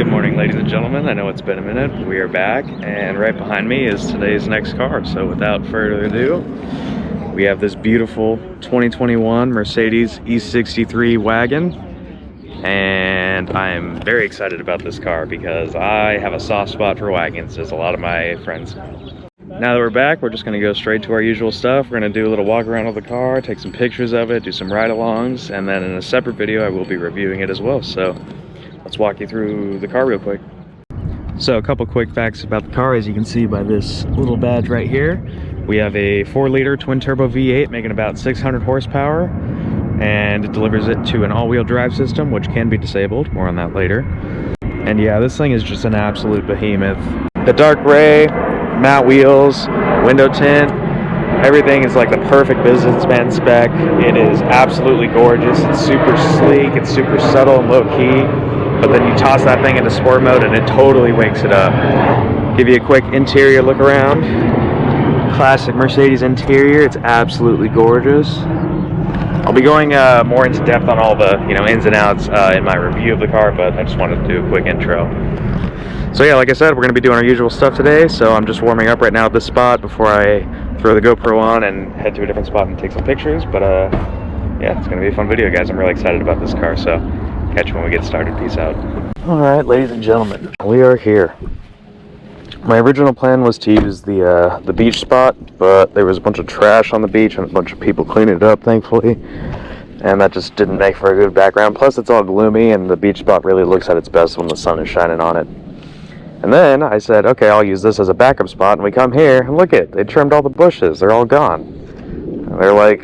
Good morning, ladies and gentlemen. I know it's been a minute, but we are back, and right behind me is today's next car. So without further ado, we have this beautiful 2021 Mercedes E63 Wagon, and I am very excited about this car because I have a soft spot for wagons, as a lot of my friends. Now that we're back, we're just going to go straight to our usual stuff. We're going to do a little walk around of the car, take some pictures of it, do some ride-alongs, and then in a separate video I will be reviewing it as well. So let's walk you through the car real quick. So a couple quick facts about the car. As you can see by this little badge right here, we have a 4-liter twin-turbo V8 making about 600 horsepower, and it delivers it to an all-wheel drive system, which can be disabled. More on that later. And yeah, this thing is just an absolute behemoth. The dark gray, matte wheels, window tint, everything is like the perfect businessman spec. It is absolutely gorgeous. It's super sleek, it's super subtle and low-key, but then you toss that thing into sport mode and it totally wakes it up. Give you a quick interior look around. Classic Mercedes interior. It's absolutely gorgeous. I'll be going more into depth on all the ins and outs in my review of the car, but I just wanted to do a quick intro. So yeah, like I said, we're going to be doing our usual stuff today, so I'm just warming up right now at this spot before I throw the GoPro on and head to a different spot and take some pictures. But yeah, it's going to be a fun video, guys. I'm really excited about this car, so catch you when we get started. Peace out. Alright, ladies and gentlemen, we are here. My original plan was to use the beach spot, but there was a bunch of trash on the beach and a bunch of people cleaning it up, thankfully. And that just didn't make for a good background. Plus, it's all gloomy, and the beach spot really looks at its best when the sun is shining on it. And then I said, okay, I'll use this as a backup spot, and we come here, and look it, they trimmed all the bushes. They're all gone. They're like,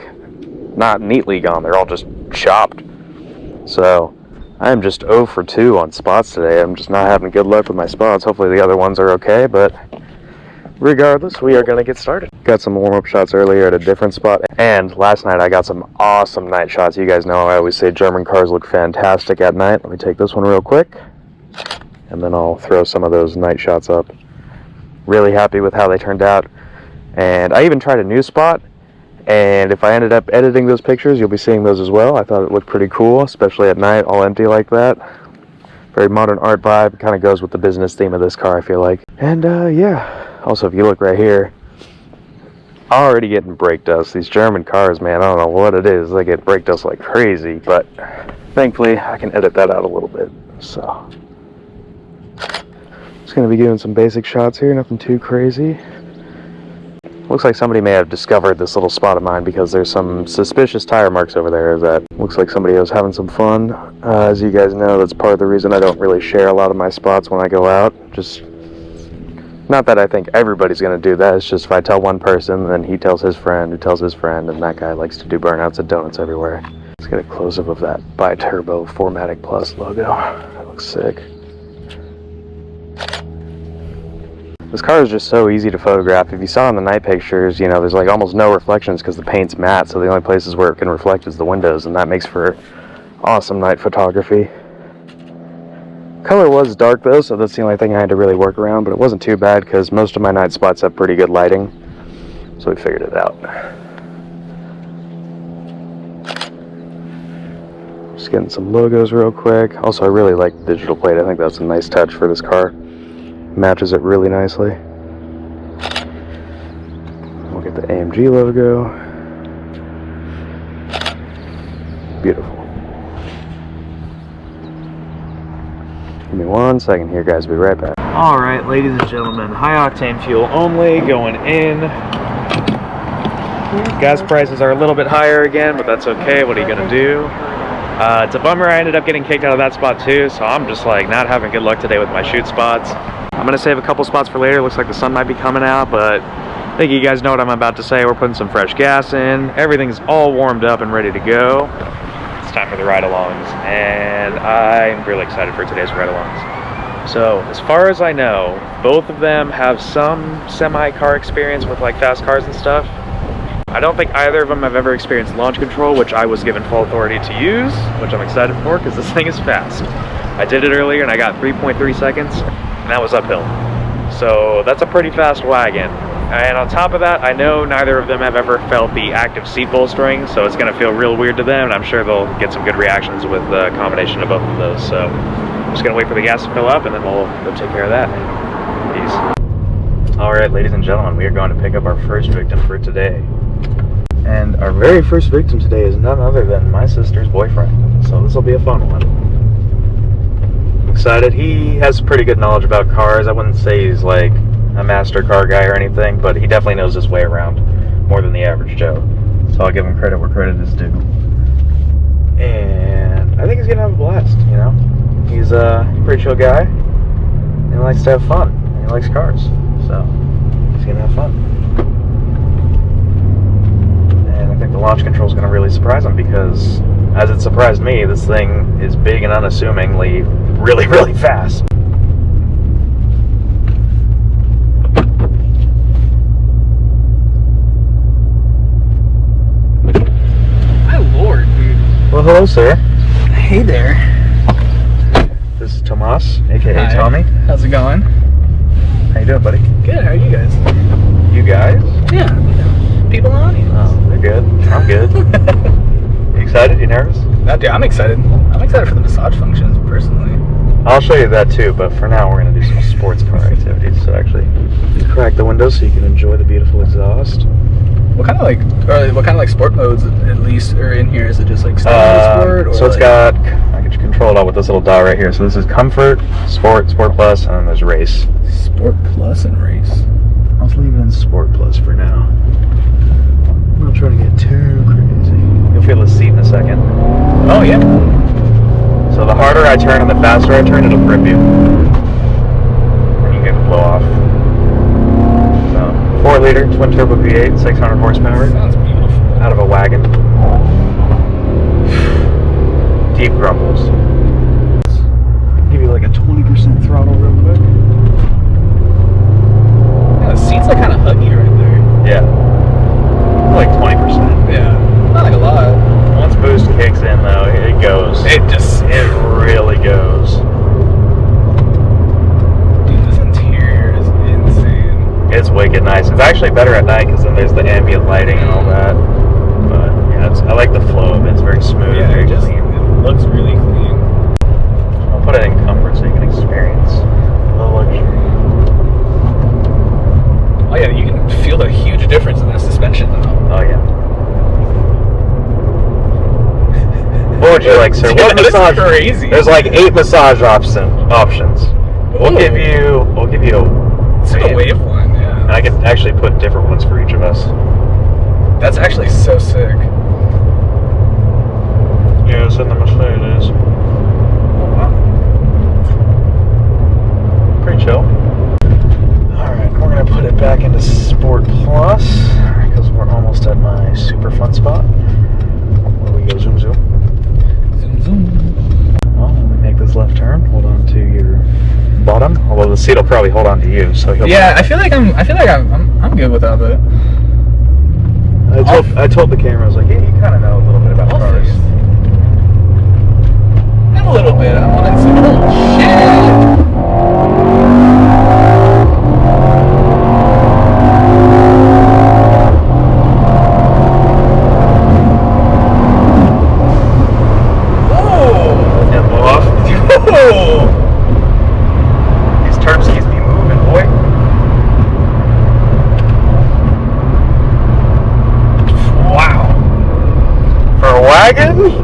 not neatly gone, they're all just chopped. So I'm just 0 for 2 on spots today. I'm just not having good luck with my spots. Hopefully the other ones are okay, but regardless, we are going to get started. Got some warm-up shots earlier at a different spot, and last night I got some awesome night shots. You guys know I always say German cars look fantastic at night. Let me take this one real quick, and then I'll throw some of those night shots up. Really happy with how they turned out. And I even tried a new spot, and if I ended up editing those pictures, you'll be seeing those as well. I thought it looked pretty cool, especially at night, all empty like that. Very modern art vibe. Kind of goes with the business theme of this car, I feel like. And yeah, also if you look right here, already getting brake dust. These German cars, man, I don't know what it is. They get brake dust like crazy, but thankfully I can edit that out a little bit. So just going to be doing some basic shots here, nothing too crazy. Looks like somebody may have discovered this little spot of mine because there's some suspicious tire marks over there. That looks like somebody was having some fun. As you guys know, that's part of the reason I don't really share a lot of my spots when I go out. Just, not that I think everybody's going to do that. It's just if I tell one person, then he tells his friend, who tells his friend, and that guy likes to do burnouts at donuts everywhere. Let's get a close-up of that bi-turbo 4MATIC Plus logo. That looks sick. This car is just so easy to photograph. If you saw in the night pictures, there's like almost no reflections because the paint's matte, so the only places where it can reflect is the windows, and that makes for awesome night photography. Color was dark though, so that's the only thing I had to really work around, but it wasn't too bad because most of my night spots have pretty good lighting, so we figured it out. Just getting some logos real quick. Also, I really like the digital plate. I think that's a nice touch for this car. Matches it really nicely. We'll get the AMG logo. Beautiful. Give me 1 second here, guys. Be right back. Alright, ladies and gentlemen, high octane fuel only going in. Gas prices are a little bit higher again, but that's okay. What are you gonna do? It's a bummer I ended up getting kicked out of that spot too, so I'm just like not having good luck today with my shoot spots. I'm going to save a couple spots for later. Looks like the sun might be coming out, but I think you guys know what I'm about to say. We're putting some fresh gas in. Everything's all warmed up and ready to go. It's time for the ride-alongs, and I'm really excited for today's ride-alongs. So, as far as I know, both of them have some semi-car experience with like fast cars and stuff. I don't think either of them have ever experienced launch control, which I was given full authority to use, which I'm excited for because this thing is fast. I did it earlier and I got 3.3 seconds. And that was uphill. So that's a pretty fast wagon. And on top of that, I know neither of them have ever felt the active seat bolstering, so it's going to feel real weird to them, and I'm sure they'll get some good reactions with the combination of both of those. So Just gonna wait for the gas to fill up and then we'll go take care of that. Peace. All right, ladies and gentlemen, we are going to pick up our first victim for today. And our very first victim today is none other than my sister's boyfriend. So this will be a fun one. I'm excited. He has pretty good knowledge about cars. I wouldn't say he's like a master car guy or anything, but he definitely knows his way around more than the average Joe. So I'll give him credit where credit is due. And I think he's gonna have a blast, you know? He's a pretty chill guy, and he likes to have fun, and he likes cars. So he's gonna have fun. And I think the launch control is gonna really surprise him because, as it surprised me, this thing is big and unassumingly really, really fast. Well, hello, sir. Hey there. This is Tomas, aka Hi. Tommy. How's it going? How you doing, buddy? Good. How are you guys? You guys? Yeah. People on you. Oh, they're good. I'm good. You excited? You nervous? No, dude, I'm excited. I'm excited for the massage functions, personally. I'll show you that too, but for now we're gonna do some sports car activities. So actually, crack the window so you can enjoy the beautiful exhaust. What kind of like sport modes at least are in here? Is it just like standard sport? Or so it's like... got, I can control it all with this little dot right here. So this is comfort, sport, sport plus, and then there's race. Sport plus and race. I'll just leave it in sport plus for now. I'm not trying to get too crazy. You'll feel the seat in a second. Oh yeah. So the harder I turn and the faster I turn, it'll grip you. And you get the blow off. 4-liter twin turbo V8, 600 horsepower. Sounds beautiful. Out of a wagon. Deep grumbles. Give you like a 20% throttle real quick. Yeah, the seat's like kind of huggy right there. Yeah. Like 20%. Yeah. Not like a lot. Once boost kicks in though, it goes. It really goes. It's wicked nice. It's actually better at night because then there's the ambient lighting and all that. But yeah, I like the flow of it. It's very smooth. Yeah, very it clean. looks really clean. I'll put it in comfort so you can experience the luxury. Oh yeah, you can feel a huge difference in that suspension though. Oh yeah. What would you like, sir? What massage? Crazy. There's like 8 massage options. We'll give you It's a wave one, yeah. And I can actually put different ones for each of us. That's actually so sick. Yeah, it's in the Mercedes. Oh wow. Pretty chill. Alright, we're going to put it back into Sport Plus because we're almost at my super fun spot. Where we go zoom zoom. Zoom zoom. Well, when we make this left turn, hold on to your bottom. Although the seat will probably hold on to you, so he'll. Yeah, I feel like I'm good without it. I told the camera, I was like, yeah, you kind of know a little bit about cars. A little bit. I want to say, oh shit.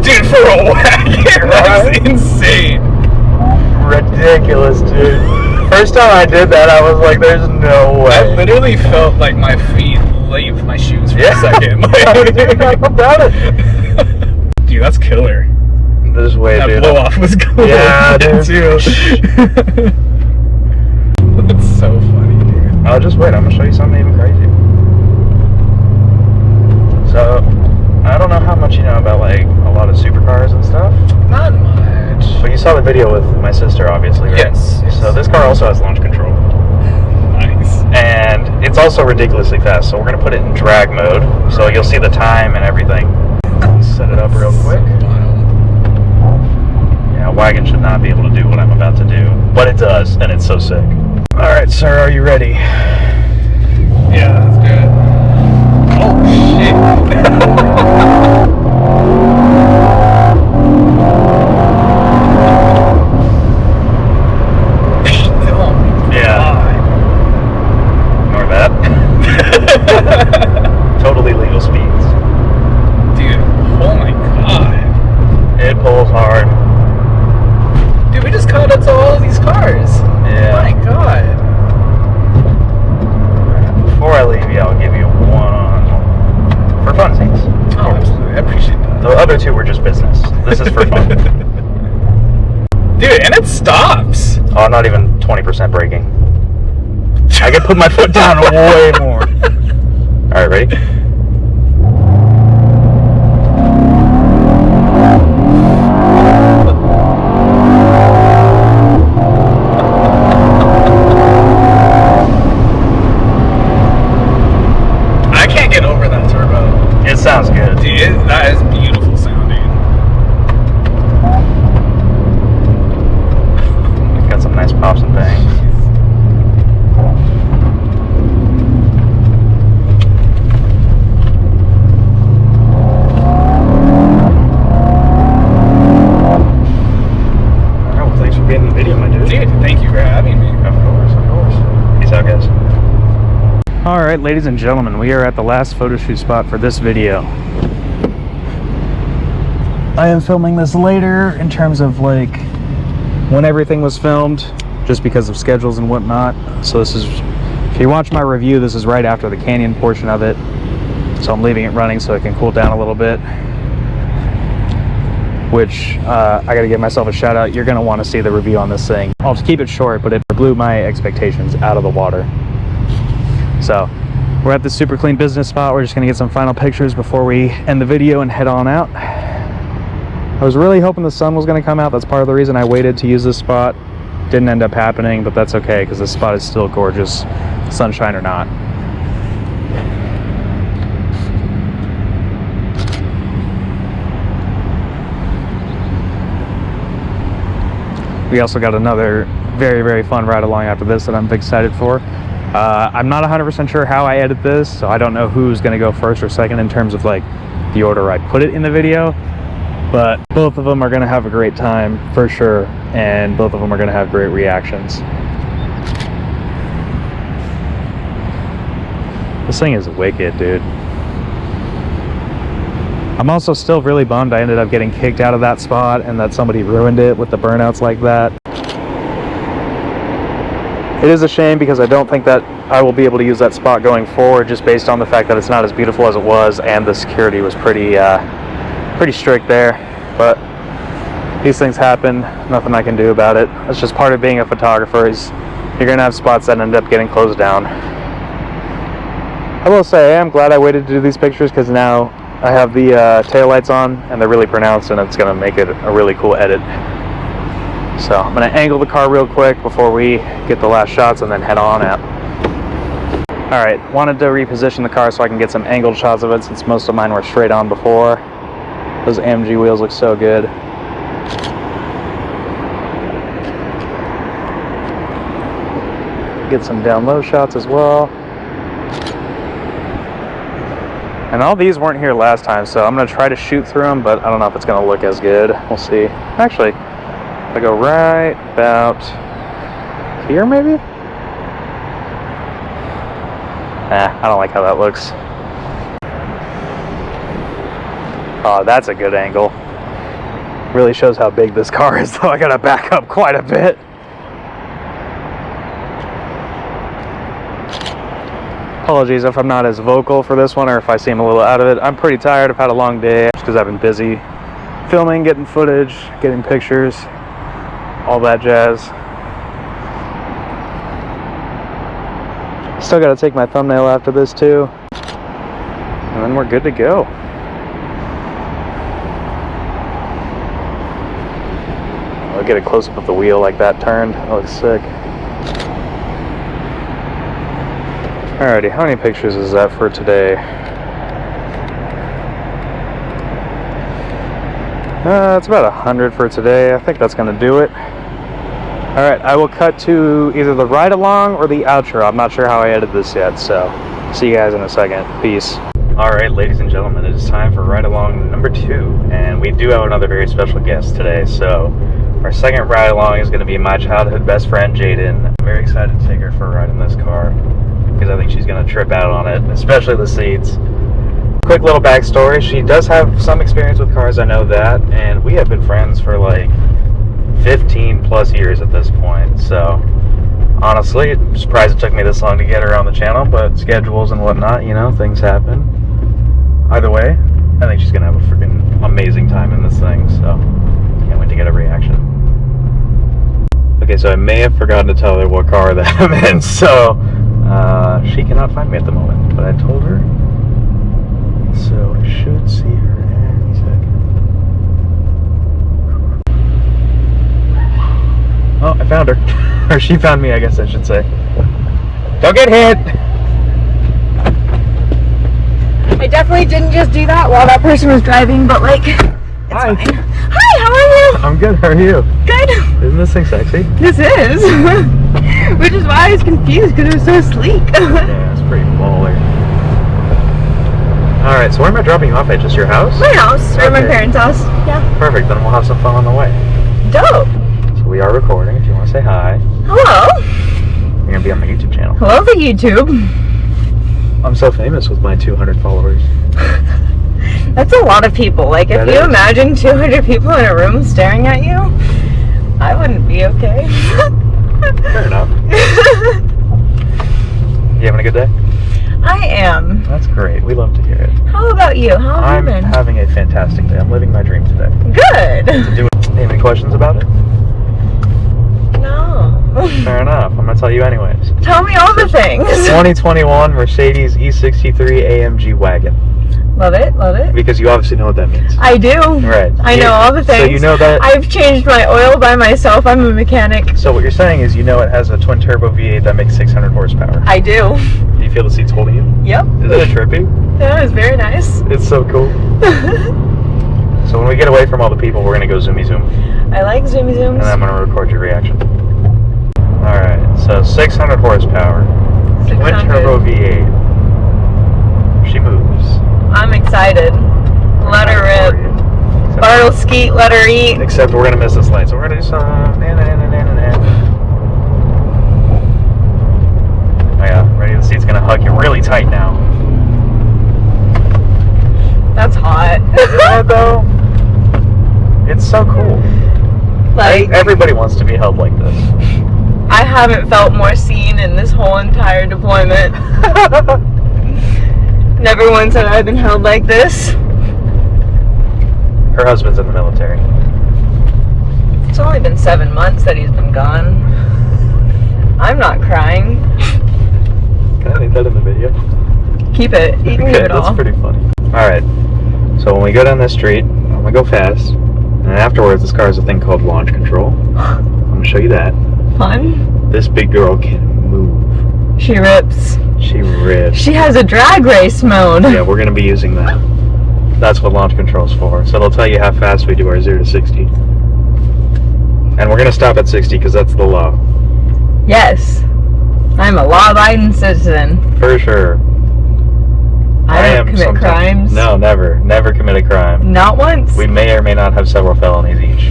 Dude, for a wagon, that's insane. Ridiculous, dude. First time I did that, I was like, there's no way. I literally felt like my feet leave my shoes for a second. Dude, that's killer. This way, that dude. blow off was cool. Yeah, dude. Too. That's so funny, dude. Oh, just wait. I'm going to show you something even crazy. So, I don't know how much you know about like a lot of supercars and stuff. Not much. But you saw the video with my sister, obviously, right? Yes. So this car also has launch control. Nice. And it's also ridiculously fast. So we're gonna put it in drag mode, so you'll see the time and everything. Set it up real quick. Yeah, a wagon should not be able to do what I'm about to do, but it does, and it's so sick. All right, sir, are you ready? Yeah, let's do it. Oh shit. stops. Oh, not even 20% braking. I could put my foot down way more. All right, ready? I can't get over that turbo. It sounds good. Dude, that is beautiful sounding. Got some nice pops and bangs. Alright, ladies and gentlemen, we are at the last photo shoot spot for this video. I am filming this later in terms of like when everything was filmed, just because of schedules and whatnot. So this is, if you watch my review, this is right after the canyon portion of it. So I'm leaving it running so it can cool down a little bit. Which, I gotta give myself a shout out. You're gonna want to see the review on this thing. I'll just keep it short, but it blew my expectations out of the water. So, we're at this super clean business spot. We're just gonna get some final pictures before we end the video and head on out. I was really hoping the sun was gonna come out. That's part of the reason I waited to use this spot. Didn't end up happening, but that's okay, because this spot is still gorgeous, sunshine or not. We also got another very, very fun ride along after this that I'm excited for. I'm not 100% sure how I edit this, so I don't know who's going to go first or second in terms of like the order I put it in the video, but both of them are going to have a great time for sure, and both of them are going to have great reactions. This thing is wicked, dude. I'm also still really bummed I ended up getting kicked out of that spot and that somebody ruined it with the burnouts like that. It is a shame because I don't think that I will be able to use that spot going forward, just based on the fact that it's not as beautiful as it was, and the security was pretty strict there. But these things happen, nothing I can do about it. That's just part of being a photographer, is you're gonna have spots that end up getting closed down. I will say I am glad I waited to do these pictures, because now I have the taillights on and they're really pronounced, and it's gonna make it a really cool edit. So I'm gonna angle the car real quick before we get the last shots and then head on out. All right, wanted to reposition the car so I can get some angled shots of it, since most of mine were straight on before. Those AMG wheels look so good. Get some down low shots as well. And all these weren't here last time, so I'm gonna try to shoot through them, but I don't know if it's gonna look as good. We'll see. Actually, if I go right about here, maybe? I don't like how that looks. Oh, that's a good angle. Really shows how big this car is, though. I gotta back up quite a bit. Apologies if I'm not as vocal for this one, or if I seem a little out of it. I'm pretty tired. I've had a long day just because I've been busy filming, getting footage, getting pictures, all that jazz. Still got to take my thumbnail after this too, and then we're good to go. I'll get a close-up of the wheel like that turned. That looks sick. Alrighty, how many pictures is that for today? It's about 100 for today. I think that's gonna do it. Alright, I will cut to either the ride along or the outro. I'm not sure how I edited this yet, so see you guys in a second. Peace. Alright, ladies and gentlemen, it is time for ride along number 2, and we do have another very special guest today. So our second ride along is going to be my childhood best friend, Jaden. I'm very excited to take her for a ride in this car, because I think she's going to trip out on it, especially the seats. Quick little backstory, she does have some experience with cars, I know that, and we have been friends for like 15 plus years at this point. So honestly, I'm surprised it took me this long to get her on the channel, but schedules and whatnot, you know, things happen. Either way, I think she's going to have a freaking amazing time in this thing, so can't wait to get a reaction. Okay, so I may have forgotten to tell her what car that I'm in, so she cannot find me at the moment, but I told her, so I should see her any second. Oh, I found her. Or she found me, I guess I should say. Don't get hit! I definitely didn't just do that while that person was driving, but like, it's Hi. fine. Hi, how are you? I'm good, how are you? Good. Isn't this thing sexy? This is. Which is why I was confused, because it was so sleek. Yeah, it's pretty baller. Alright, so where am I dropping you off at? Just your house? My house, or my Okay. parents' house. Yeah. Perfect, then we'll have some fun on the way. Dope. So we are recording, if you want to say hi. Hello. You're going to be on my YouTube channel. Hello for YouTube. I'm so famous with my 200 followers. That's a lot of people. Like, if That you is. imagine 200 people in a room staring at you, I wouldn't be okay. Fair enough. You having a good day? I am. That's great. We love to hear it. How about you? How have I'm you been? having a fantastic day. I'm living my dream today. Good. Do you have any questions about it? No. Fair enough. I'm going to tell you anyways. Tell me all the things. 2021 Mercedes E63 AMG Wagon. Love it, love it. Because you obviously know what that means. I do. Right. I know all the things. So you know that. I've changed my oil by myself. I'm a mechanic. So what you're saying is you know it has a twin turbo V8 that makes 600 horsepower. I do. Do you feel the seats holding you? Yep. Isn't it trippy? That was very nice. It's so cool. So when we get away from all the people, we're going to go zoomy zoom. I like zoomy zooms. And I'm going to record your reaction. Alright, so 600 horsepower. Twin 600. turbo V8. She moves. I'm excited. Let her rip. Bartle skeet, let her eat. Except we're going to miss this light, so we're going to do some... Oh yeah, ready? The seat's going to hug you really tight now. That's hot. Isn't it though? It's so cool. Like, Everybody wants to be held like this. I haven't felt more seen in this whole entire deployment. Never once have I been held like this. Her husband's in the military. It's only been 7 months that he's been gone. I'm not crying. Can I leave that in the video? Keep it. You can keep it all. That's pretty funny. Alright, so when we go down this street, I'm going to go fast. And then afterwards, this car has a thing called launch control. I'm going to show you that. Fun. This big girl can move. She rips. She rips. She has a drag race mode. Yeah, we're going to be using that. That's what launch control's for. So it'll tell you how fast we do our 0 to 60. And we're going to stop at 60 because that's the law. Yes. I'm a law-abiding citizen. For sure. I don't commit crimes. No, never. Never commit a crime. Not once. We may or may not have several felonies each.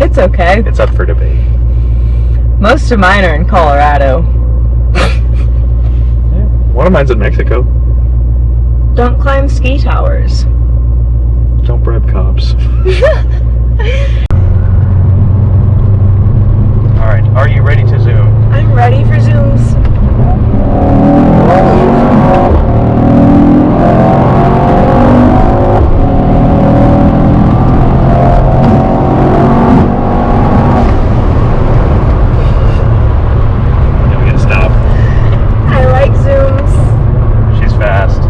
It's okay. It's up for debate. Most of mine are in Colorado. One of mine's in Mexico. Don't climb ski towers. Don't bribe cops. Alright, are you ready to zoom? I'm ready for zooms. Yeah, we gotta stop. I like zooms. She's fast.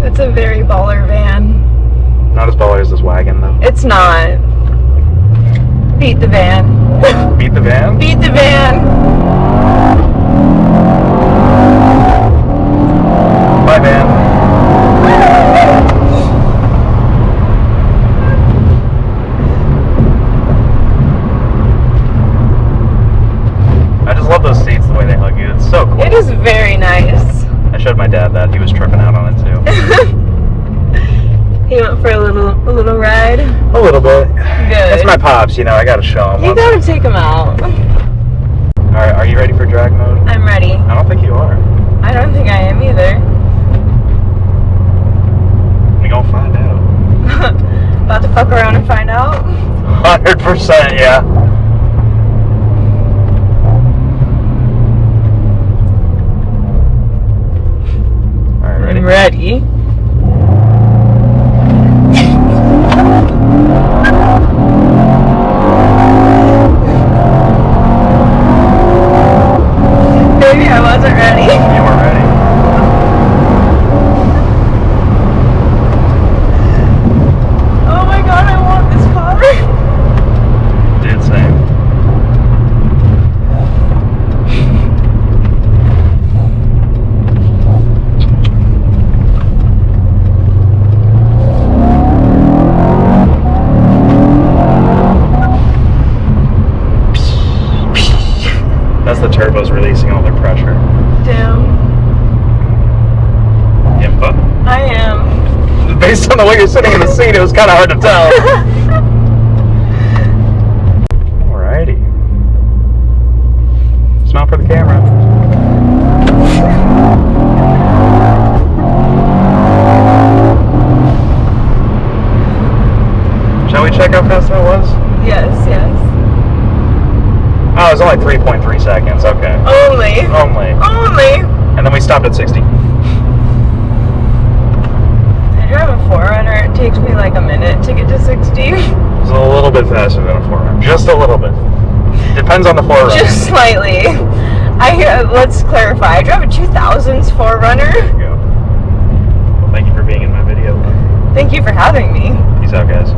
It's a very baller van. Not as baller as this wagon, though. It's not. Beat the van. Beat the van? Beat the van. Bye, van. I just love those seats, the way they hug you. It's so cool. It is very nice. I showed my dad that. He was tripping out on it, too. He went for a little ride. A little bit. Good. It's my pops, you know. I gotta show him. You gotta take him out. Alright, are you ready for drag mode? I'm ready. I don't think you are. I don't think I am either. We gonna find out. About to fuck around and find out. 100%, yeah. Alright, ready? I'm ready. That's the turbos releasing all their pressure. Damn. Input. I am. Based on the way you're sitting in the seat, it was kind of hard to tell. Alrighty. Smile for the camera. Shall we check how fast that was? Yes, yes. Oh, it was only 3.3 seconds. Okay. Only. Only. And then we stopped at 60. I drive a 4Runner. It takes me like a minute to get to 60. It's a little bit faster than a 4Runner. Just a little bit. Depends on the 4Runner. Just slightly. Let's clarify. I drive a 2000s 4Runner. There you go. Well, thank you for being in my video. Thank you for having me. Peace out, guys.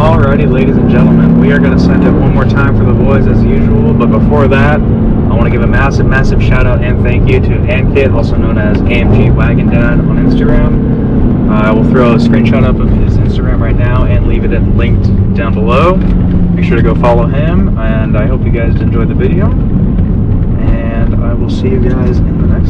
Alrighty, ladies and gentlemen, we are going to send it one more time for the boys as usual, but before that, I want to give a massive, massive shout out and thank you to Ankit, also known as AMG Wagon Dad on Instagram. I will throw a screenshot up of his Instagram right now and leave it linked down below. Make sure to go follow him, and I hope you guys enjoyed the video, and I will see you guys in the next